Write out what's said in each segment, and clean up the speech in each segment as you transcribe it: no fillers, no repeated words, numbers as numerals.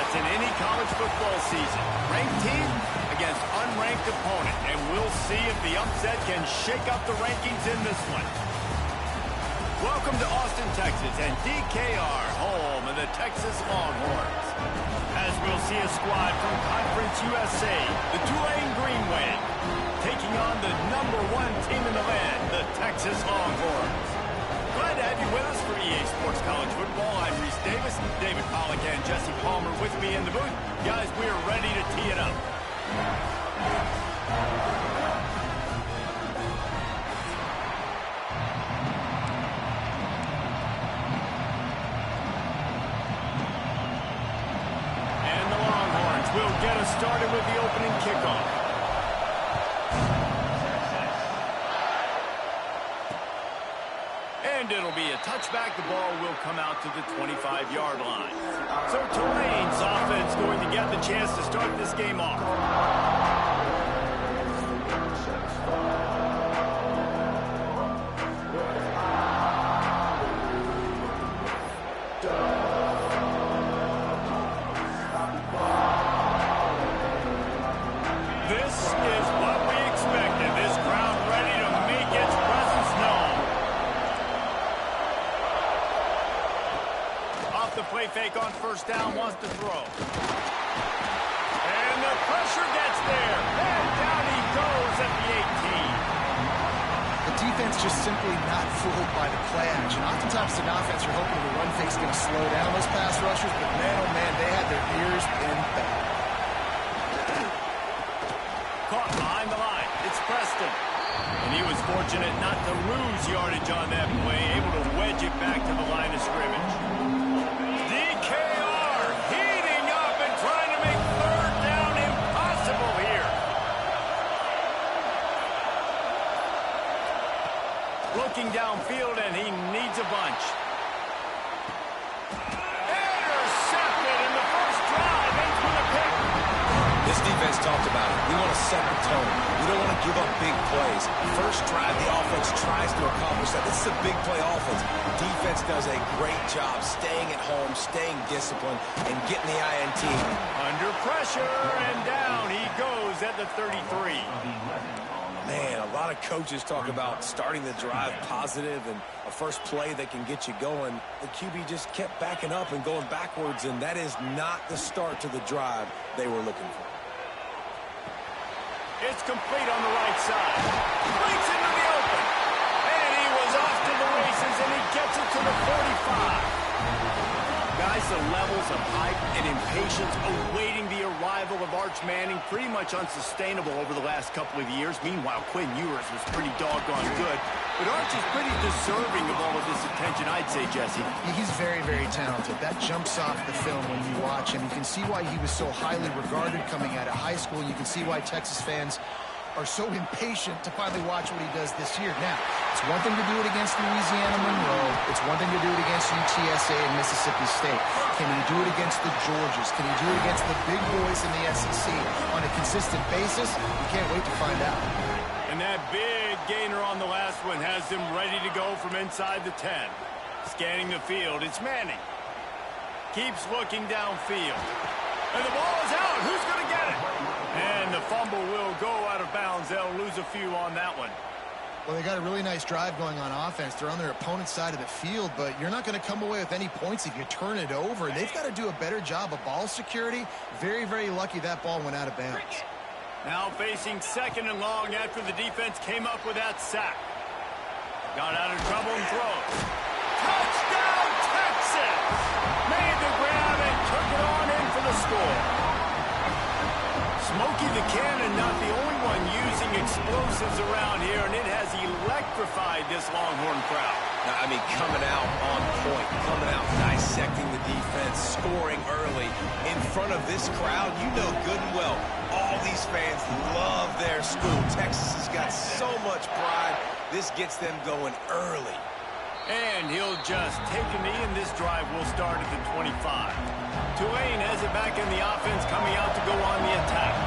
as in any college football season. Ranked team against unranked opponent, and we'll see if the upset can shake up the rankings in this one. Welcome to Austin, Texas, and DKR, home of the Texas Longhorns. As we'll see a squad from Conference USA, the Tulane Green Wave, taking on the #1 team in the land, the Texas Longhorns. Glad to have you with us for EA Sports College Football. I'm Reese Davis, David Pollack, and Jesse Palmer with me in the booth. Guys, we are ready to tee it up. And the Longhorns will get us started with the opening kickoff. And it'll be a touchback. The ball will come out to the 25-yard line. So Tulane's offense going to get the chance to start this game off. This is what we expected. This crowd ready to make its presence known. Off the play fake on first down, wants to throw. And the pressure gets there. And down he goes at the 18. The defense just simply not fooled by the play action. Oftentimes an offense, you're hoping the run fake's going to slow down those pass rushers, but man, oh man, they had their ears pinned back. Caught behind the line. It's Preston. And he was fortunate not to lose yardage on that play, able to wedge it back to the line of scrimmage. DKR heating up and trying to make third down impossible here. Looking downfield, and he needs a bunch. Intercepted in the first drive, ends with a pick. This defense talked about it. We want to set the tone. We don't want to give up big plays. First drive, the offense tries to accomplish that. This is a big play offense. Defense does a great job staying at home, staying disciplined, and getting the INT. Under pressure, and down he goes at the 33. Man, a lot of coaches talk about starting the drive positive and a first play that can get you going. The QB just kept backing up and going backwards, and that is not the start to the drive they were looking for. It's complete on the right side. Breaks into the open. And he was off to the races, and he gets it to the 45. Guys, the levels of hype and impatience awaiting the arrival of Arch Manning pretty much unsustainable over the last couple of years. Meanwhile, Quinn Ewers was pretty doggone good. But Arch is pretty deserving of all of this attention, I'd say, Jesse. He's very, very talented. That jumps off the film when you watch him. You can see why he was so highly regarded coming out of high school. You can see why Texas fans are so impatient to finally watch what he does this year. Now, it's one thing to do it against Louisiana Monroe. It's one thing to do it against UTSA and Mississippi State. Can he do it against the Georgias? Can he do it against the big boys in the SEC on a consistent basis? We can't wait to find out. And that big gainer on the last one has him ready to go from inside the 10. Scanning the field, it's Manning. Keeps looking downfield. And the ball is out. Who's going to get it? And the fumble will go out of bounds. They'll lose a few on that one. Well, they got a really nice drive going on offense. They're on their opponent's side of the field, but you're not going to come away with any points if you turn it over. They've got to do a better job of ball security. Very, very lucky that ball went out of bounds. Now facing second and long after the defense came up with that sack. Got out of trouble and throws. Touchdown, Texas! Made the grab and took it on in for the score. Smokey the Cannon not the only one using explosives around here, and it has electrified this Longhorn crowd. I mean, coming out on point, coming out dissecting the defense, scoring early in front of this crowd. You know good and well, all these fans love their school. Texas has got so much pride. This gets them going early. And he'll just take a knee, and this drive will start at the 25. Tulane has it back in the offense, coming out to go on the attack.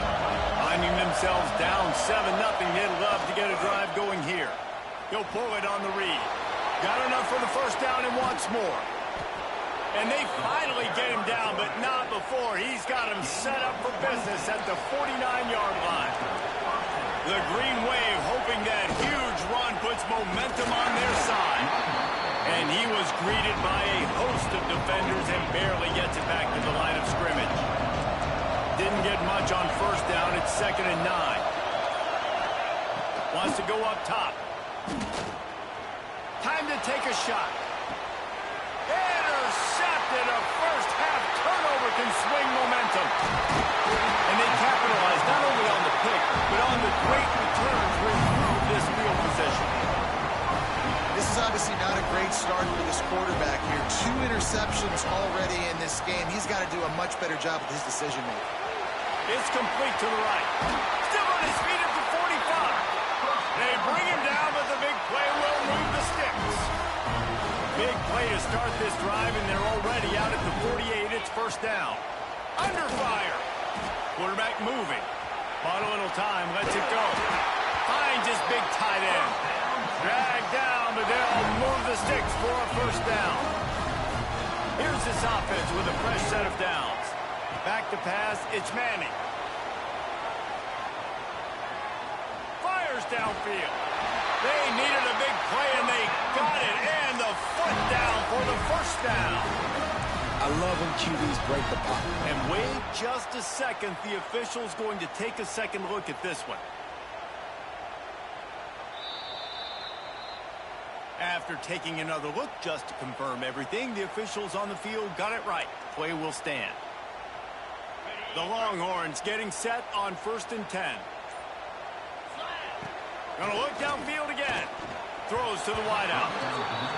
Finding themselves down 7-0, they'd love to get a drive going here. He'll pull it on the read. Got enough for the first down and wants more. And they finally get him down, but not before. He's got him set up for business at the 49-yard line. The Green Wave hoping that huge run puts momentum on their side. And he was greeted by a host of defenders and barely gets it back to the line of scrimmage. Didn't get much on first down. It's 2nd and 9. Wants to go up top. Time to take a shot. Intercepted. A first-half turnover can swing momentum. And they capitalize not only on the pick, but on the great return to improve this field position. This is obviously not a great start for this quarterback here. 2 interceptions already in this game. He's got to do a much better job with his decision-making. It's complete to the right. Still on his feet at the 45. They bring him down, but the big play will move the sticks. Big play to start this drive, and they're already out at the 48. It's first down. Under fire. Quarterback moving. Bought a little time. Lets it go. Finds his big tight end. Dragged down, but they'll move the sticks for a first down. Here's this offense with a fresh set of downs. Back to pass. It's Manning. Fires downfield. They needed a big play, and they got it. And the foot down for the first down. I love when QBs break the pocket. And wait just a second. The official's going to take a second look at this one. After taking another look just to confirm everything, the officials on the field got it right. Play will stand. The Longhorns getting set on 1st and 10. Gonna look downfield again. Throws to the wideout.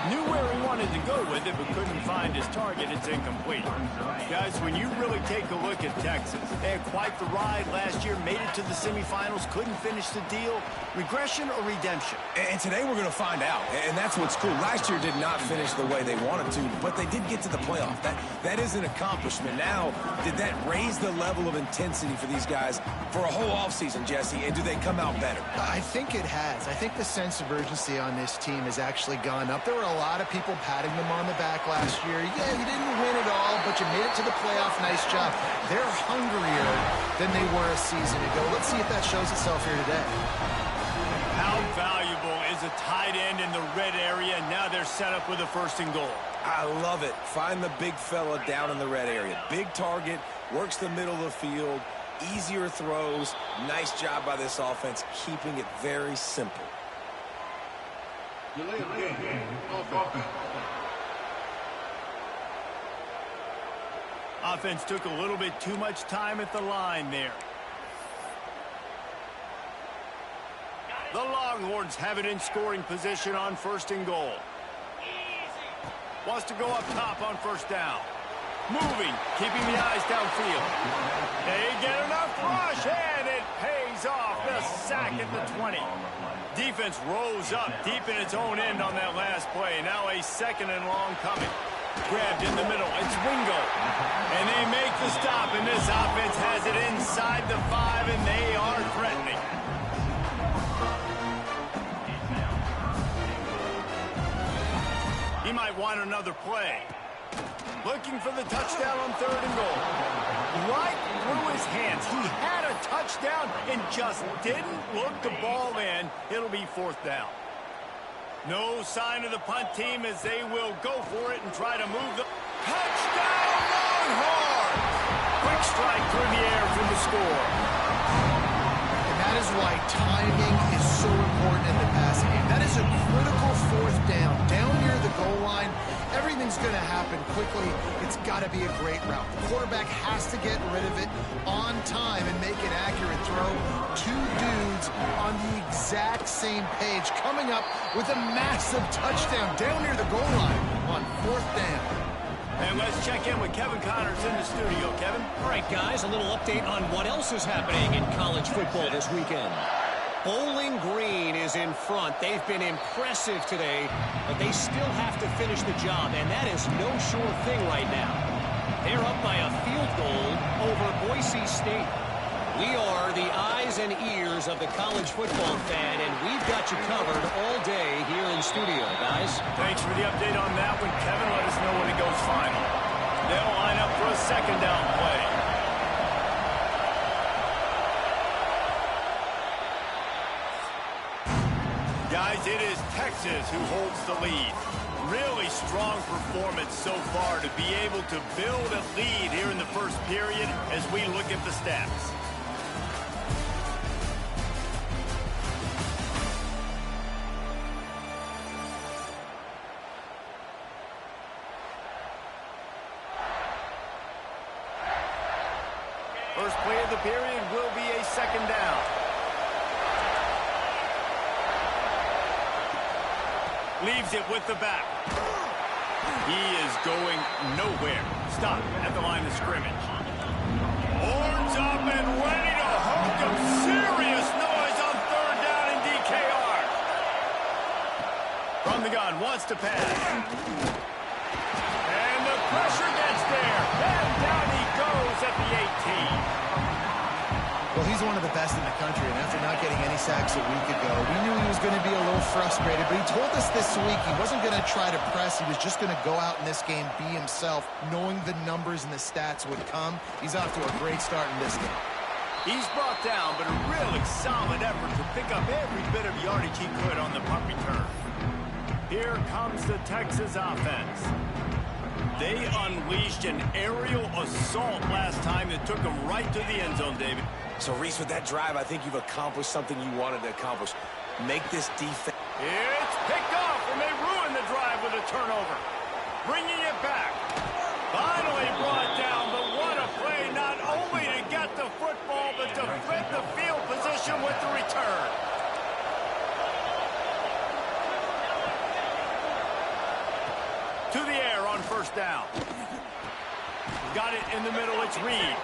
Knew where he wanted to go with it, but couldn't find his target. It's incomplete. Guys, when you really take a look at Texas, they had quite the ride last year, made it to the semifinals, couldn't finish the deal. Regression or redemption? And today we're going to find out. And that's what's cool. Last year did not finish the way they wanted to, but they did get to the playoff. That is an accomplishment. Now, did that raise the level of intensity for these guys for a whole offseason, Jesse? And do they come out better? I think it has. I think the sense of urgency on this team has actually gone up. There were a lot of people patting them on the back last year. Yeah, you didn't win it all, but you made it to the playoff. Nice job. They're hungrier than they were a season ago. Let's see if that shows itself here today. How valuable is a tight end in the red area? Now they're set up with a 1st and goal. I love it. Find the big fella down in the red area. Big target, works the middle of the field, easier throws. Nice job by this offense, keeping it very simple. Offense took a little bit too much time at the line there. The Longhorns have it in scoring position on 1st and goal. Wants to go up top on 1st down. Moving, keeping the eyes downfield. They get enough rush, and it pays off. The sack at the 20. Defense rose up deep in its own end on that last play. Now a 2nd and long coming. Grabbed in the middle. It's Wingo. And they make the stop, and this offense has it inside the 5, and they are threatening. He might want another play. Looking for the touchdown on 3rd and goal. Right through his hands. He had a touchdown and just didn't look the ball in. It'll be 4th down. No sign of the punt team as they will go for it and try to move the... Touchdown Longhorns! Quick strike through the air for the score. And that is why timing is so important in the passing game. That is a critical 4th down. Down near the goal line, everything's going to happen quickly. It's got to be a great route. The quarterback has to get rid of it on time and make an accurate throw. 2 dudes on the exact same page, coming up with a massive touchdown down near the goal line on 4th down. And let's check in with Kevin Connors in the studio. Kevin? All right, guys, a little update on what else is happening in college football this weekend. Bowling Green is in front. They've been impressive today, but they still have to finish the job, and that is no sure thing right now. They're up by a field goal over Boise State. We are the eyes and ears of the college football fan, and we've got you covered all day here in studio, guys. Thanks for the update on that one, Kevin. Let us know when it goes final. second down play. Guys, it is Texas who holds the lead. Really strong performance so far to be able to build a lead here in the first period as we look at the stats. First play of the period will be a second down. Leaves it with the back. He is going nowhere. Stop at the line of scrimmage. Horns up and ready to hook him. Serious noise on third down in DKR. From the gun, wants to pass. And the pressure gets there. And down he goes at the 18. Well, he's one of the best in the country, and after not getting any sacks a week ago, we knew he was going to be a little frustrated, but he told us this week he wasn't going to try to press. He was just going to go out in this game, be himself, knowing the numbers and the stats would come. He's off to a great start in this game. He's brought down, but a really solid effort to pick up every bit of yardage he could on the punt return. Here comes the Texas offense. They unleashed an aerial assault last time that took them right to the end zone, David. So, Reese, with that drive, I think you've accomplished something you wanted to accomplish. Make this defense. It's picked off, and they ruin the drive with a turnover. Bringing it back. Finally brought down, but what a play, not only to get the football, but to flip the field position with the return. To the air on first down. Got it in the middle, it's Reed.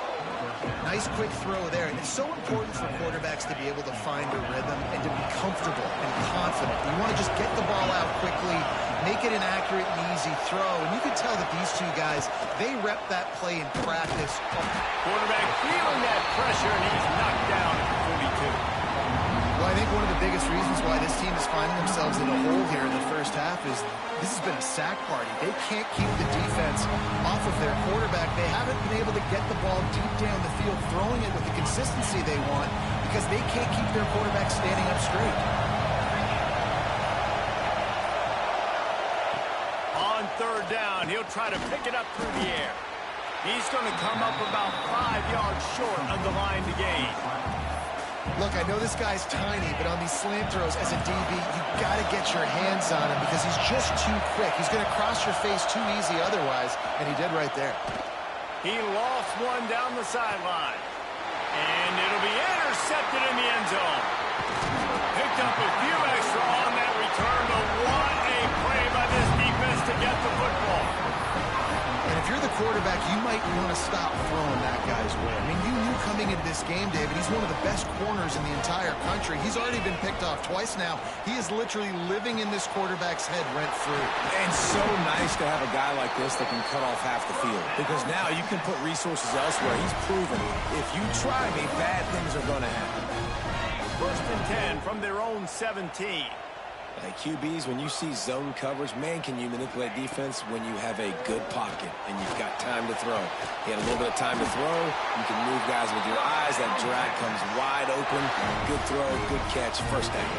Nice quick throw there, and it's so important for quarterbacks to be able to find a rhythm and to be comfortable and confident. You want to just get the ball out quickly, make it an accurate and easy throw, and you can tell that these two guys, they rep that play in practice. Quarterback feeling that pressure, and he's knocked down at the 42. Well, I think one of the biggest reasons why this team is finding themselves in a hole here in the first half is this has been a sack party. They can't keep the defense off of their quarterback. They haven't been able to get the ball deep down the field, throwing it with the consistency they want because they can't keep their quarterback standing up straight. On third down, he'll try to pick it up through the air. He's going to come up about 5 yards short of the line to gain. Look, I know this guy's tiny, but on these slant throws as a DB, you got to get your hands on him because he's just too quick. He's going to cross your face too easy otherwise, and he did right there. He lost one down the sideline. And it'll be intercepted in the end zone. Picked up a few extra on that return, but what a play by this defense to get the football. And if you're the quarterback, you might want to stop throwing that guy's way. I mean, you knew coming into this game, David, he's one of the best corners in the entire country. He's already been picked off twice now. He is literally living in this quarterback's head rent-free. And so nice to have a guy like this that can cut off half the field. Because now you can put resources elsewhere. He's proven if you try me, bad things are going to happen. First and 10 from their own 17. Like QBs, when you see zone coverage, man, can you manipulate defense when you have a good pocket and you've got time to throw. You had a little bit of time to throw. You can move guys with your eyes. That drag comes wide open. Good throw, good catch, first down.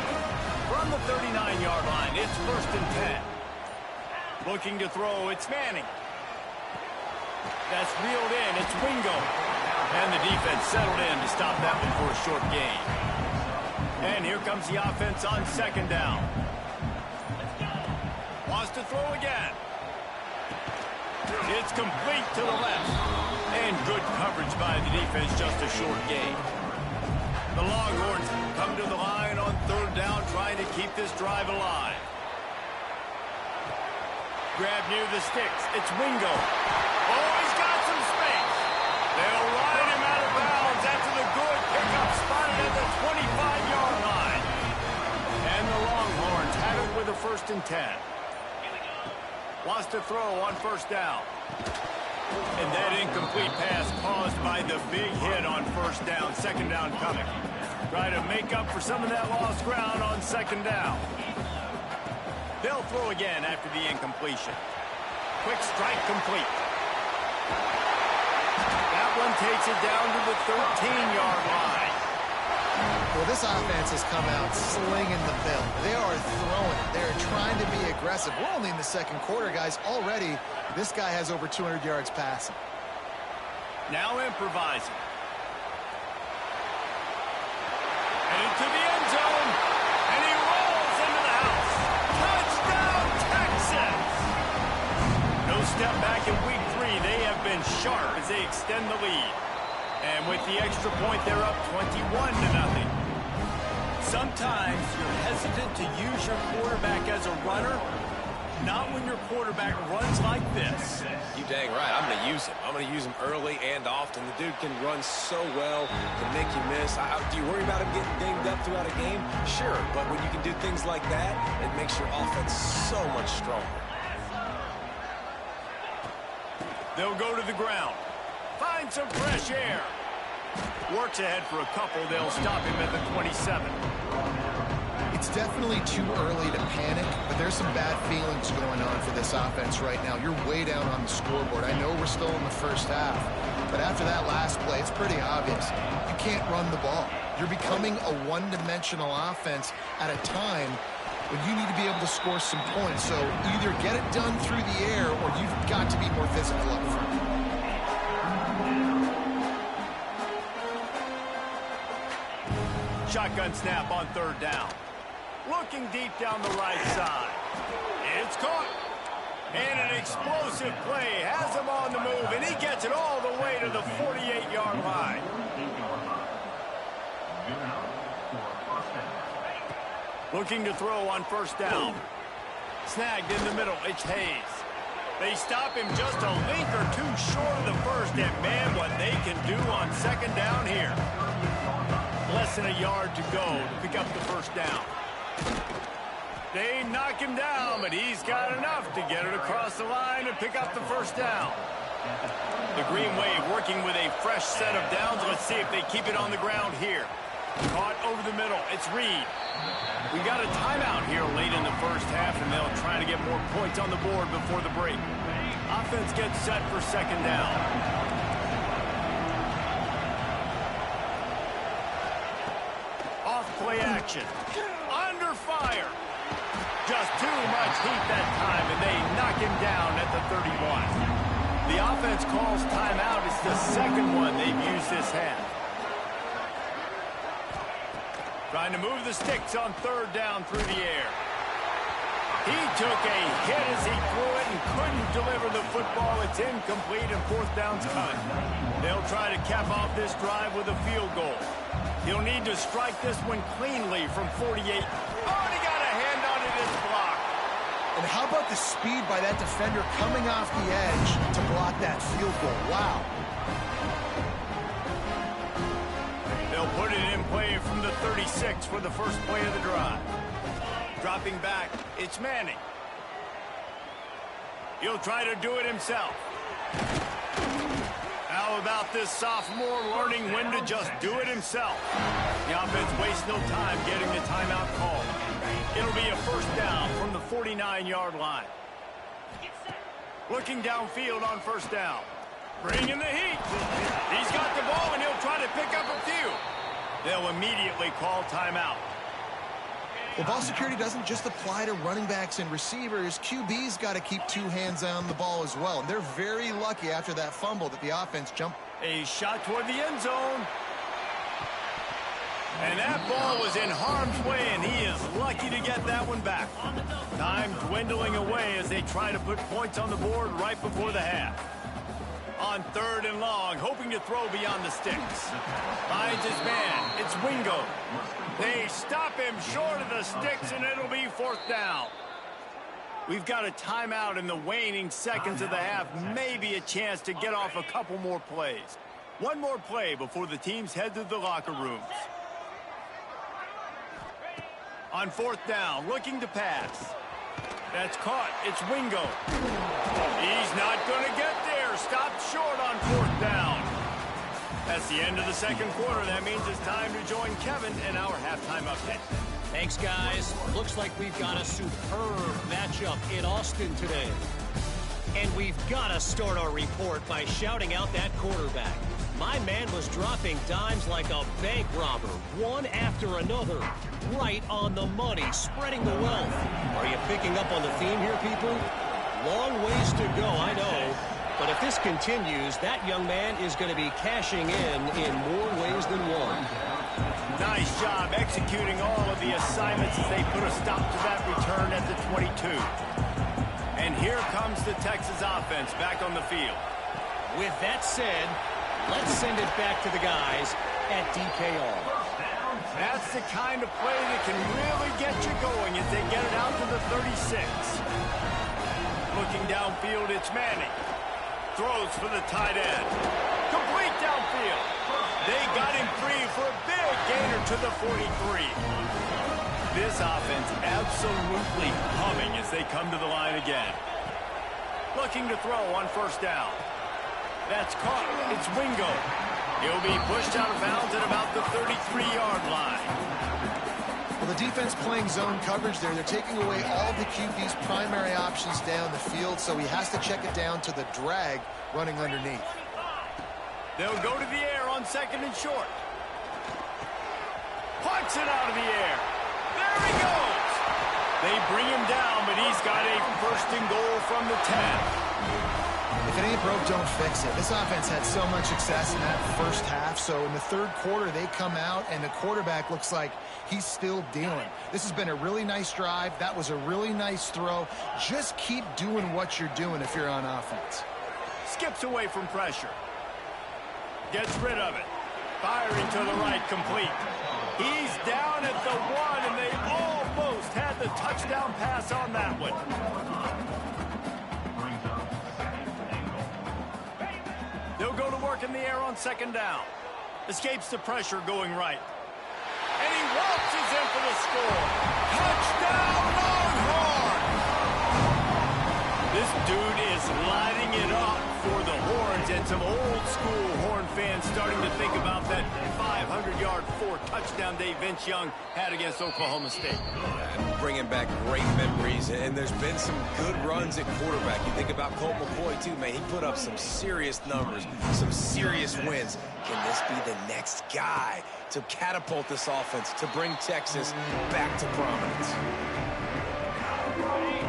From the 39-yard line, it's first and 10. Looking to throw, it's Manning. That's reeled in, it's Wingo. And the defense settled in to stop that one for a short gain. And here comes the offense on second down. Wants to throw again. It's complete to the left. And good coverage by the defense, just a short gain. The Longhorns come to the line on third down, trying to keep this drive alive. Grab near the sticks. It's Wingo. Oh, he's got some space. They'll ride him out of bounds after the good pickup spotted at the 25-yard line. And the Longhorns have it with a first and 10. Wants to throw on first down. And that incomplete pass caused by the big hit on first down. Second down coming. Try to make up for some of that lost ground on second down. They'll throw again after the incompletion. Quick strike complete. and takes it down to the 13-yard line. Well, this offense has come out slinging the bill. They are throwing it. They're trying to be aggressive. We're only in the second quarter, guys. Already, this guy has over 200 yards passing. Now improvising. And into the end zone. And he rolls into the house. Touchdown, Texans! No step back in week 3. They have been sharp as they extend the lead. And with the extra point, they're up 21-0. Sometimes you're hesitant to use your quarterback as a runner. Not when your quarterback runs like this. You dang right. I'm going to use him. I'm going to use him early and often. The dude can run so well, can make you miss. Do you worry about him getting dinged up throughout a game? Sure, but when you can do things like that, it makes your offense so much stronger. They'll go to the ground. Find some fresh air. Works ahead for a couple. They'll stop him at the 27. It's definitely too early to panic, but there's some bad feelings going on for this offense right now. You're way down on the scoreboard. I know we're still in the first half, but after that last play, it's pretty obvious. You can't run the ball. You're becoming a one-dimensional offense at a time when you need to be able to score some points. So either get it done through the air or you've got to be more physical up front. Shotgun snap on third down. Looking deep down the right side. It's caught. And an explosive play has him on the move, and he gets it all the way to the 48-yard line. Looking to throw on first down. Snagged in the middle. It's Hayes. They stop him just a link or two short of the first, and man, what they can do on second down here. Less than a yard to go to pick up the first down. They knock him down, but he's got enough to get it across the line and pick up the first down. The Green Wave working with a fresh set of downs. Let's see if they keep it on the ground here. Caught over the middle. It's Reed. We got a timeout here late in the first half, and they'll try to get more points on the board before the break. Offense gets set for second down. Off-play action. Under fire. Just too much heat that time, and they knock him down at the 31. The offense calls timeout. It's the second one they've used this half. Trying to move the sticks on third down through the air. He took a hit as he threw it and couldn't deliver the football. It's incomplete and fourth down's cut. They'll try to cap off this drive with a field goal. He'll need to strike this one cleanly from 48. Oh, and he got a hand on it. It's blocked. And how about the speed by that defender coming off the edge to block that field goal? Wow. They'll put it in play from the 36 for the first play of the drive. Dropping back, it's Manning. He'll try to do it himself. How about this sophomore learning when to just do it himself? The offense wastes no time getting the timeout call. It'll be a first down from the 49-yard line. Looking downfield on first down. Bringing the heat. He's got the ball, and he'll try to pick up a few. They'll immediately call timeout. Well, ball security doesn't just apply to running backs and receivers. QB's got to keep two hands on the ball as well. And they're very lucky after that fumble that the offense jumped. A shot toward the end zone. And that ball was in harm's way, and he is lucky to get that one back. Time dwindling away as they try to put points on the board right before the half. On third and long, hoping to throw beyond the sticks. Finds his man. It's Wingo. They stop him short of the sticks, and it'll be fourth down. We've got a timeout in the waning seconds of the half. Maybe a chance to get off a couple more plays. One more play before the teams head to the locker rooms. On fourth down, looking to pass. That's caught. It's Wingo. He's not going to get there. Stopped short on fourth down. That's the end of the second quarter. That means it's time to join Kevin in our halftime update. Thanks, guys. Looks like we've got a superb matchup in Austin today. And we've got to start our report by shouting out that quarterback. My man was dropping dimes like a bank robber, one after another, right on the money, spreading the wealth. Are you picking up on the theme here, people? Long ways to go, I know. But if this continues, that young man is going to be cashing in more ways than one. Nice job executing all of the assignments as they put a stop to that return at the 22. And here comes the Texas offense back on the field. With that said, let's send it back to the guys at DKR. That's the kind of play that can really get you going as they get it out to the 36. Looking downfield, it's Manning. Throws for the tight end. Complete downfield. They got him free for a big gainer to the 43. This offense absolutely humming as they come to the line again. Looking to throw on first down. That's caught. It's Wingo. He'll be pushed out of bounds at about the 33-yard line. Well, the defense playing zone coverage there. They're taking away all the QB's primary options down the field, so he has to check it down to the drag running underneath. They'll go to the air on second and short. Punts it out of the air. There he goes. They bring him down, but he's got a first and goal from the 10. If it ain't broke, don't fix it. This offense had so much success in that first half, so in the third quarter, they come out, and the quarterback looks like he's still dealing. This has been a really nice drive. That was a really nice throw. Just keep doing what you're doing if you're on offense. Skips away from pressure. Gets rid of it. Firing to the right, complete. He's down at the 1, and they almost had the touchdown pass on that one. They'll go to work in the air on second down. Escapes the pressure going right. And he waltzes in for the score. Touchdown, Longhorns! This dude is lighting it up for the Horns, and some old-school Horn fans starting to think about that 500-yard, 4-touchdown day Vince Young had against Oklahoma State. Bringing back great memories, and there's been some good runs at quarterback. You think about Colt McCoy, too, man. He put up some serious numbers, some serious wins. Can this be the next guy to catapult this offense, to bring Texas back to prominence?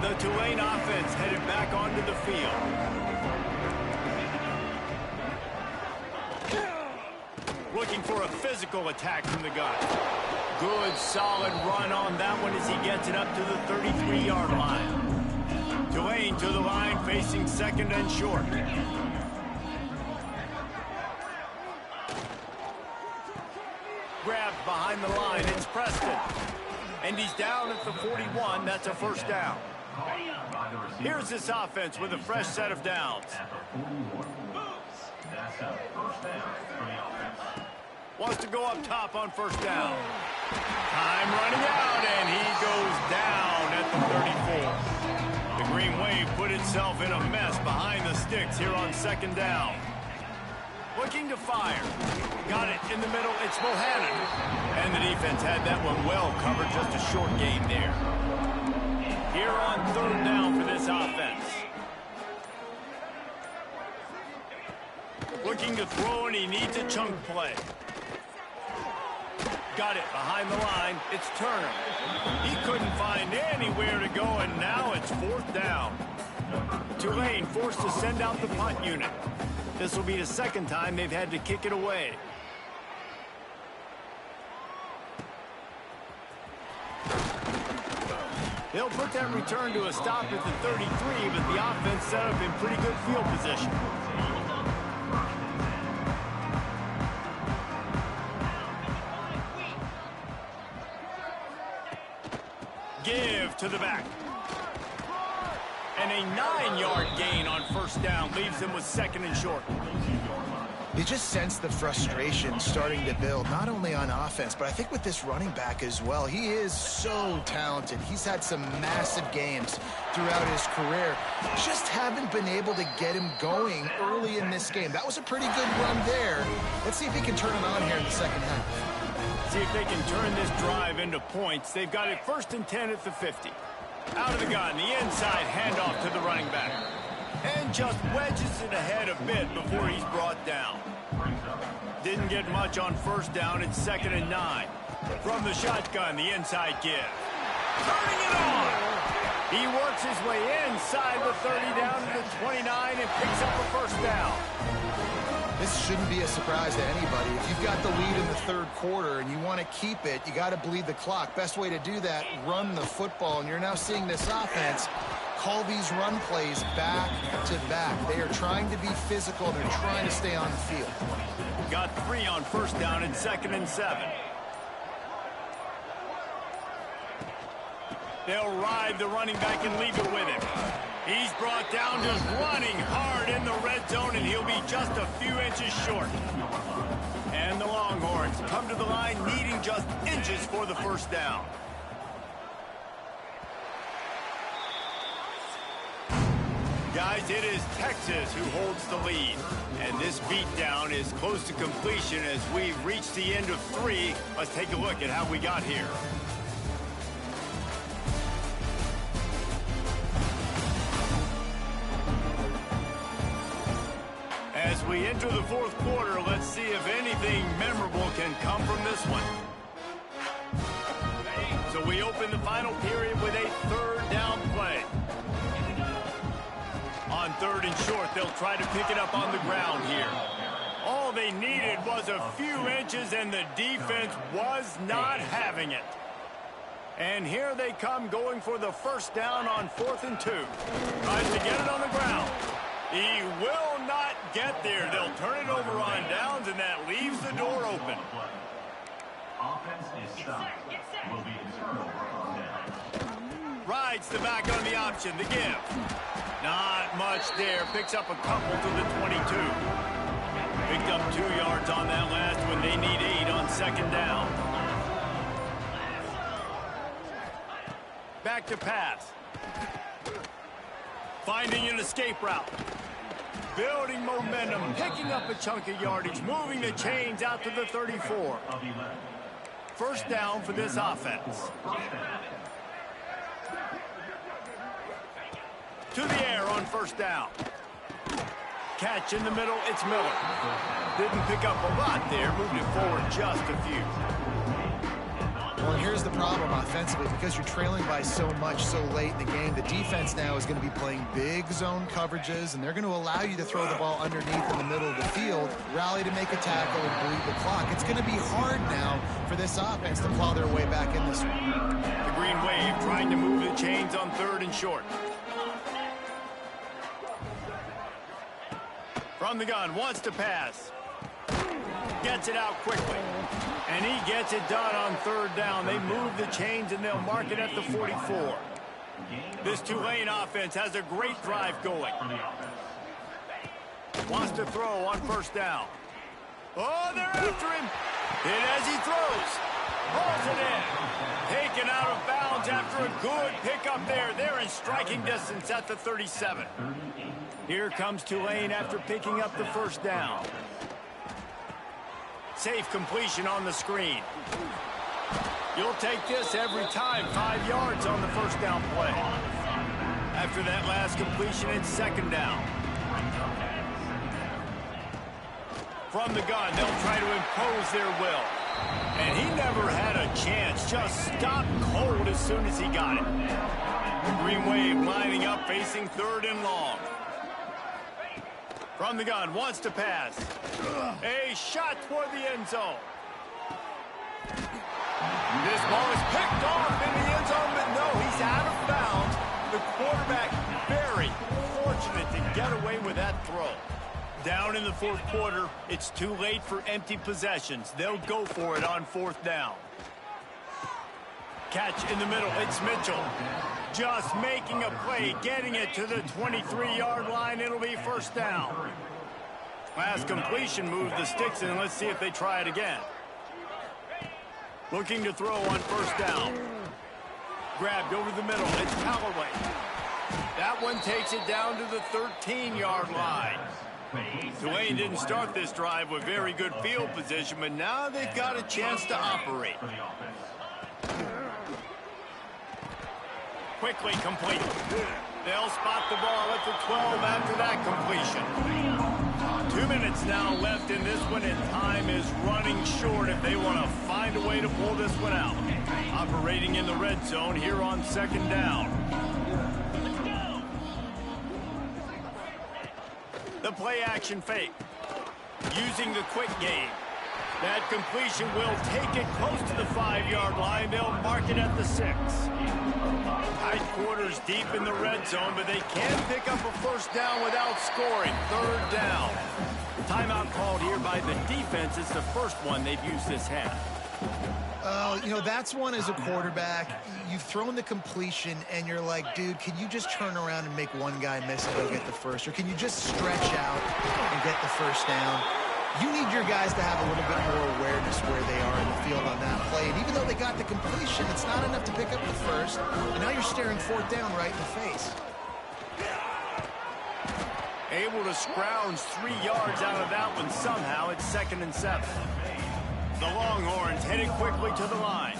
The Tulane offense headed back onto the field. Looking for a physical attack from the gun. Good, solid run on that one as he gets it up to the 33-yard line. Tulane to the line, facing second and short. Grabbed behind the line, it's Preston. And he's down at the 41, that's a first down. Here's this offense with a fresh set of downs. Wants to go up top on first down. Time running out, and he goes down at the 34. The Green Wave put itself in a mess behind the sticks here on second down. Looking to fire. Got it in the middle, it's Bohannon. And the defense had that one well covered, just a short gain there. Here on third down for this offense. Looking to throw, and he needs a chunk play. Got it behind the line. It's Turner. He couldn't find anywhere to go, and now it's fourth down. Tulane forced to send out the punt unit. This will be the second time they've had to kick it away. They'll put that return to a stop at the 33, but the offense set up in pretty good field position. Give to the back. And a 9-yard gain on first down leaves them with second and short. You just sense the frustration starting to build, not only on offense, but I think with this running back as well. He is so talented. He's had some massive games throughout his career. Just haven't been able to get him going early in this game. That was a pretty good run there. Let's see if he can turn it on here in the second half. See if they can turn this drive into points. They've got it first and 10 at the 50. Out of the gun, the inside handoff to the running back. And just wedges it ahead a bit before he's brought down. didn't get much on first down. It's 2nd and 9. From the shotgun, the inside give. Turning it on! He works his way inside the 30 down to the 29 and picks up a first down. This shouldn't be a surprise to anybody. If you've got the lead in the third quarter and you want to keep it, you got to bleed the clock. Best way to do that, run the football. And you're now seeing this offense call these run plays back to back. They are trying to be physical. They're trying to stay on the field. Got 3 on first down and 2nd and 7. They'll ride the running back and leave it with him. He's brought down just running hard in the red zone, and he'll be just a few inches short. And the Longhorns come to the line needing just inches for the first down. Guys, it is Texas who holds the lead. And this beatdown is close to completion as we reach the end of 3. Let's take a look at how we got here. As we enter the fourth quarter, let's see if anything memorable can come from this one. So we open the final period with a 3rd down play. On 3rd and short, they'll try to pick it up on the ground here. All they needed was a few inches, and the defense was not having it. And here they come going for the first down on 4th and 2. Tries to get it on the ground. He will not get there. They'll turn it over on downs, and that leaves the door open. Offense is stopped. Will be a turnover on down. Rides the back on the option, the give. Not much there. Picks up a couple to the 22. Picked up 2 yards on that last one. They need 8 on 2nd down. Back to pass. Finding an escape route. Building momentum, picking up a chunk of yardage, moving the chains out to the 34. First down for this offense. To the air on first down. Catch in the middle, it's Miller. Didn't pick up a lot there, moved it forward just a few. Well, here's the problem offensively. Because you're trailing by so much so late in the game, the defense now is going to be playing big zone coverages, and they're going to allow you to throw the ball underneath in the middle of the field, rally to make a tackle, and bleed the clock. It's going to be hard now for this offense to claw their way back in this one. The Green Wave trying to move the chains on 3rd and short. From the gun, wants to pass. Gets it out quickly. And he gets it done on 3rd down. They move the chains, and they'll mark it at the 44. This Tulane offense has a great drive going. Wants to throw on first down. Oh, they're after him. Hit as he throws. Rolls it in. Taken out of bounds after a good pickup there. They're in striking distance at the 37. Here comes Tulane after picking up the first down. Safe completion on the screen. You'll take this every time. 5 yards on the first down play. After that last completion, it's 2nd down. From the gun, they'll try to impose their will. And he never had a chance. Just stopped cold as soon as he got it. The Green Wave lining up, facing 3rd and long. From the gun, wants to pass. A shot toward the end zone. This ball is picked off in the end zone, but no, he's out of bounds. The quarterback very fortunate to get away with that throw. Down in the fourth quarter, it's too late for empty possessions. They'll go for it on 4th down. Catch in the middle, it's Mitchell. Just making a play, getting it to the 23-yard line. It'll be first down. Last completion moves the sticks in. Let's see if they try it again. Looking to throw on first down. Grabbed over the middle. It's Callaway. That one takes it down to the 13-yard line. Tulane didn't start this drive with very good field position, but now they've got a chance to operate. Quickly complete. They'll spot the ball at the 12 after that completion. 2 minutes now left in this one, and time is running short if they want to find a way to pull this one out. Operating in the red zone here on 2nd down. The play action fake. Using the quick game. That completion will take it close to the 5-yard line. They'll mark it at the 6. Tight quarters deep in the red zone, but they can pick up a first down without scoring. 3rd down. Timeout called here by the defense. It's the first one they've used this half. You know, that's one as a quarterback. You've thrown the completion, and you're like, dude, can you just turn around and make one guy miss and go get the first? Or can you just stretch out and get the first down? You need your guys to have a little bit more awareness where they are in the field on that play. And even though they got the completion, it's not enough to pick up the first. And now you're staring 4th down right in the face. Able to scrounge 3 yards out of that one somehow. It's 2nd and 7. The Longhorns headed quickly to the line.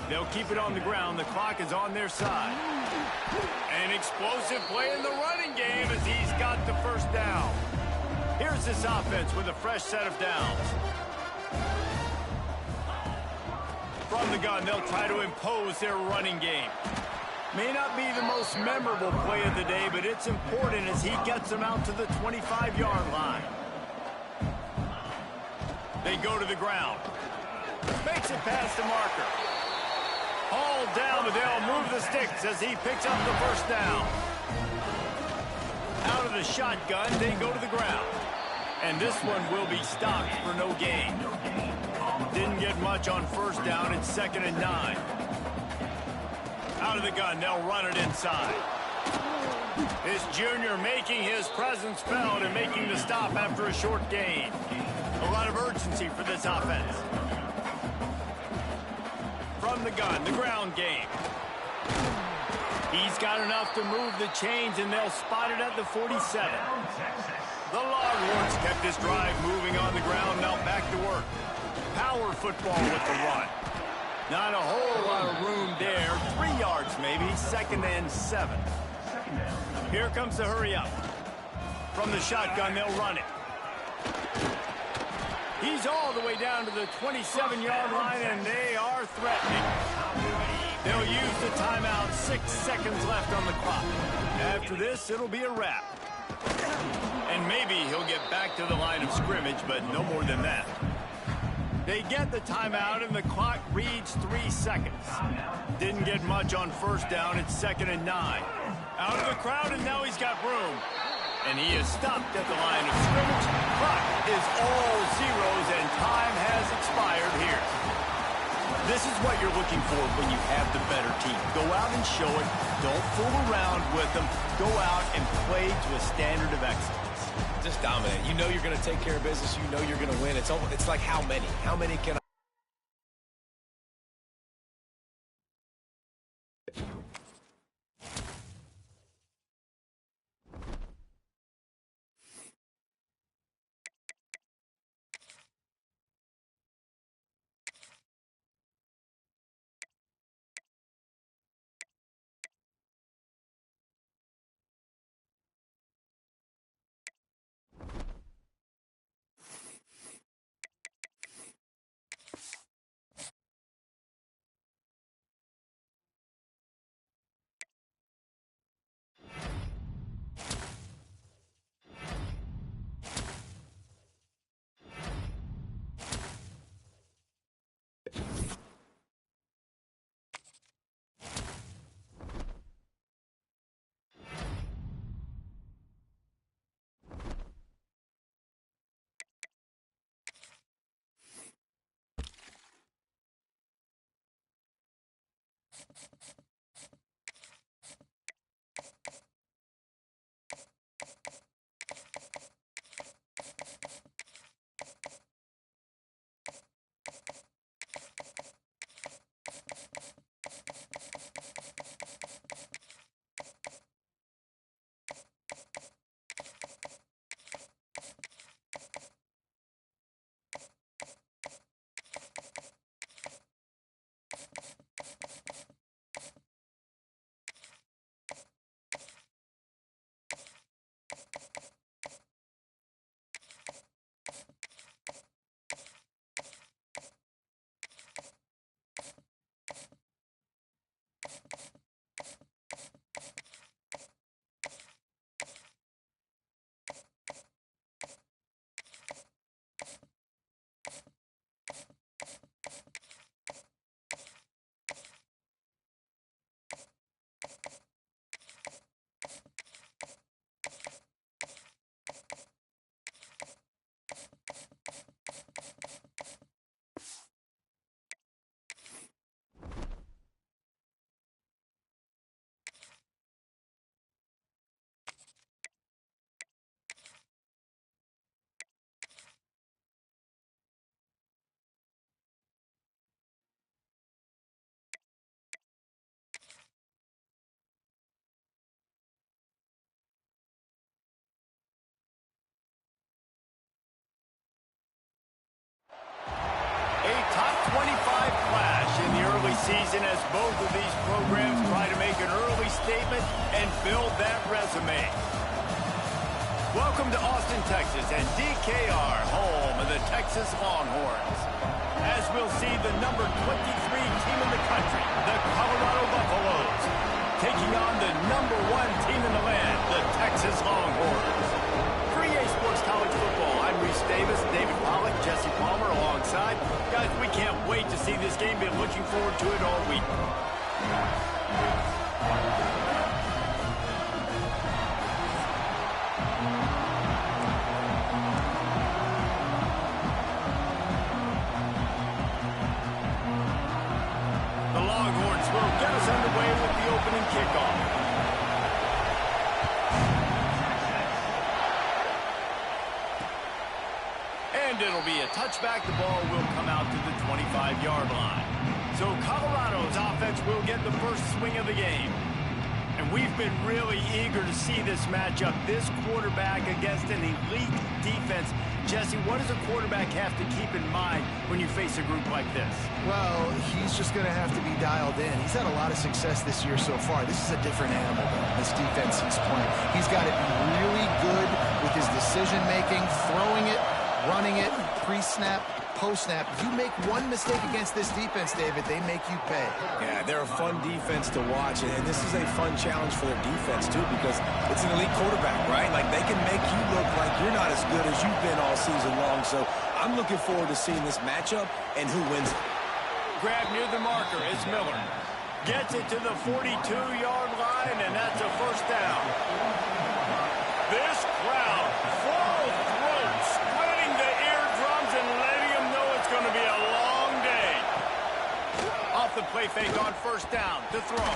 They'll keep it on the ground. The clock is on their side. An explosive play in the running game as he's got the first down. Here's this offense with a fresh set of downs. From the gun, they'll try to impose their running game. May not be the most memorable play of the day, but it's important as he gets them out to the 25-yard line. They go to the ground. Makes it past the marker. All down, but they'll move the sticks as he picks up the first down. Out of the shotgun, they go to the ground. And this one will be stopped for no gain. Didn't get much on first down. It's 2nd and 9. Out of the gun, they'll run it inside. This junior making his presence felt and making the stop after a short gain. A lot of urgency for this offense. From the gun, the ground game. He's got enough to move the chains, and they'll spot it at the 47. The Longhorns kept this drive moving on the ground. Now back to work. Power football with the run. Not a whole lot of room there. 3 yards maybe. 2nd and 7. Here comes the hurry up. From the shotgun, they'll run it. He's all the way down to the 27-yard line, and they are threatening. They'll use the timeout. 6 seconds left on the clock. After this, it'll be a wrap. And maybe he'll get back to the line of scrimmage, but no more than that. They get the timeout, and the clock reads 3 seconds. Didn't get much on first down. It's 2nd and 9. Out of the crowd, and now he's got room. And he is stopped at the line of scrimmage. Clock is all zeros, and time has expired here. This is what you're looking for when you have the better team. Go out and show it. Don't fool around with them. Go out and play to a standard of excellence. Just dominate. You know you're going to take care of business. You know you're going to win. It's like how many? How many can I? season as both of these programs try to make an early statement and build that resume. Welcome to Austin, Texas, and DKR, home of the Texas Longhorns. As we'll see the number 23 team in the country, the Colorado Buffaloes, taking on the number 1 team in the land, the Texas Longhorns. For EA Sports College Football, I'm Reese Davis, David Pollack, Jesse Palmer alongside. Guys, we can't wait to see this game. Been looking forward to it all week. The Longhorns will get us underway with the opening kickoff. And it'll be a touchback. The ball will come out to the 25-yard line. So Colorado's offense will get the first swing of the game. And we've been really eager to see this matchup. This quarterback against an elite defense. Jesse, what does a quarterback have to keep in mind when you face a group like this? Well, he's just going to have to be dialed in. He's had a lot of success this year so far. This is a different animal, though, this defense he's playing. He's got to be really good with his decision-making, throwing it, running it, pre-snap, post-snap. You make one mistake against this defense, David, they make you pay. Yeah, they're a fun defense to watch, and this is a fun challenge for their defense, too, because it's an elite quarterback, right? Like, they can make you look like you're not as good as you've been all season long, so I'm looking forward to seeing this matchup and who wins it. Grab near the marker is Miller. Gets it to the 42-yard line, and that's a first down. This crowd, full throat, splitting the eardrums and letting them know it's going to be a long day. Off the play fake on first down to throw.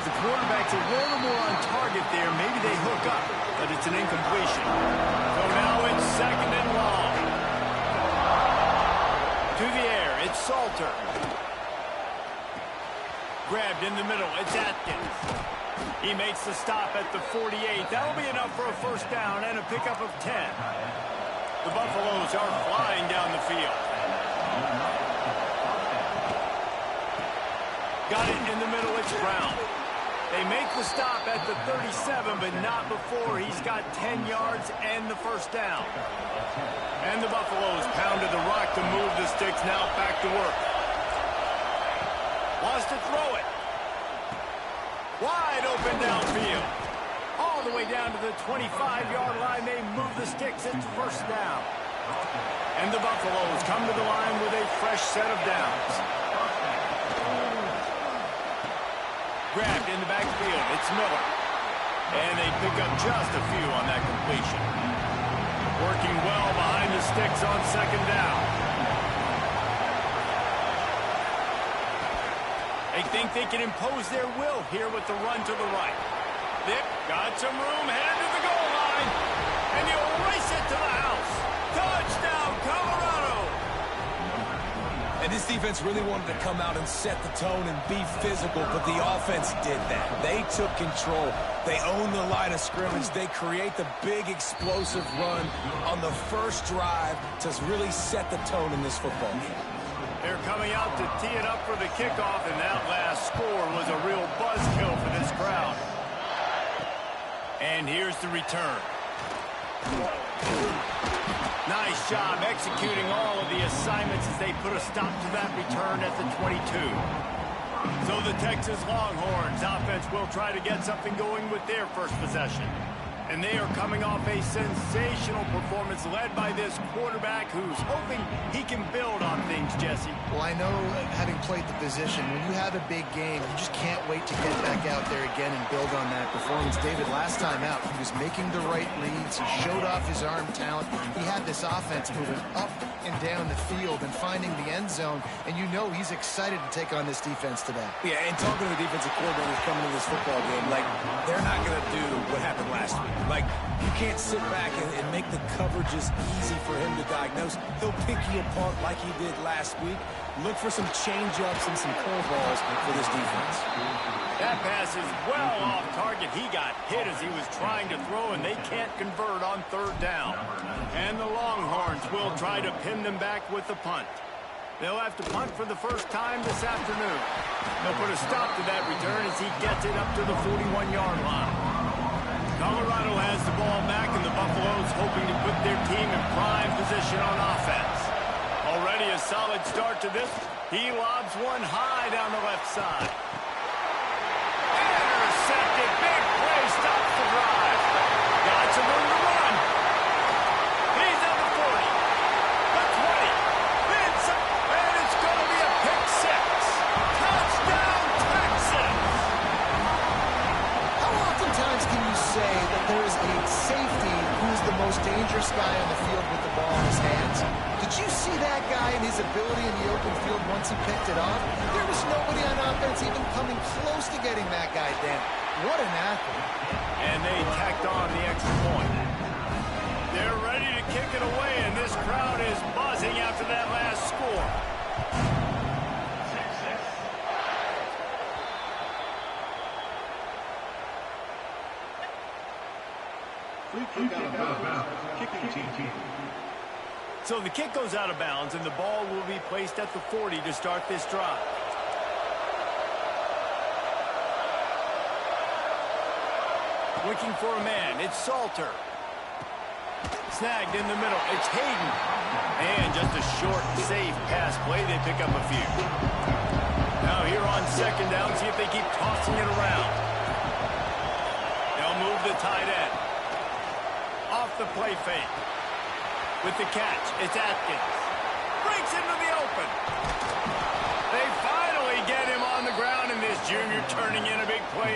The quarterback's a little more on target there. Maybe they hook up, but it's an incompletion. So now it's second and long. To the air, it's Salter. Grabbed in the middle, it's Atkins. He makes the stop at the 48. That'll be enough for a first down and a pickup of 10. The Buffaloes are flying down the field. Got it in the middle, it's Brown. They make the stop at the 37, but not before he's got 10 yards and the first down. And the Buffaloes pounded the rock to move the sticks, now back to work. Wants to throw it. Wide open downfield. All the way down to the 25-yard line. They move the sticks. It's first down. And the Buffaloes come to the line with a fresh set of downs. Grabbed in the backfield. It's Miller. And they pick up just a few on that completion. Working well behind the sticks on second down. They think they can impose their will here with the run to the right. They've got some room, headed to the goal line, and they'll race it to the house. Touchdown, Colorado! And this defense really wanted to come out and set the tone and be physical, but the offense did that. They took control. They own the line of scrimmage. They create the big explosive run on the first drive to really set the tone in this football game. They're coming out to tee it up for the kickoff, and that last score was a real buzzkill for this crowd. And here's the return. Nice job executing all of the assignments as they put a stop to that return at the 22. So the Texas Longhorns offense will try to get something going with their first possession. And they are coming off a sensational performance led by this quarterback who's hoping he can build on things, Jesse. Well, I know, having played the position, when you have a big game, you just can't wait to get back out there again and build on that performance. David, last time out, he was making the right reads. He showed off his arm talent. He had this offense moving up and down the field and finding the end zone. And you know he's excited to take on this defense today. Yeah, and talking to the defensive coordinators coming into this football game, like, they're not going to do what happened last week. Like, you can't sit back and make the coverages easy for him to diagnose. He'll pick you apart like he did last week. Look for some change-ups and some curveballs for this defense. That pass is well off target. He got hit as he was trying to throw, and they can't convert on third down. And the Longhorns will try to pin them back with the punt. They'll have to punt for the first time this afternoon. They'll put a stop to that return as he gets it up to the 41-yard line. Colorado has the ball back, and the Buffaloes hoping to put their team in prime position on offense. Already a solid start to this. He lobs one high down the left side. Intercepted. Big play. Stops the drive. Got some room to run. He's at the 40. The 20. And it's going to be a pick six. Touchdown, Texans. How oftentimes can you say that there is a safety who's the most dangerous guy on the field with the ball in his hands? Did you see that guy and his ability in the open field once he picked it off? There was nobody on offense even coming close to getting that guy down. What an athlete. And they tacked on the extra point. They're ready to kick it away, and this crowd is buzzing after that last score. So the kick goes out of bounds, and the ball will be placed at the 40 to start this drive. Looking for a man. It's Salter. Snagged in the middle. It's Hayden. And just a short, safe pass play. They pick up a few. Now here on second down, see if they keep tossing it around. They'll move the tight end. Off the play fake. With the catch, it's Atkins. Breaks into the open. They finally get him on the ground, and this junior turning in a big play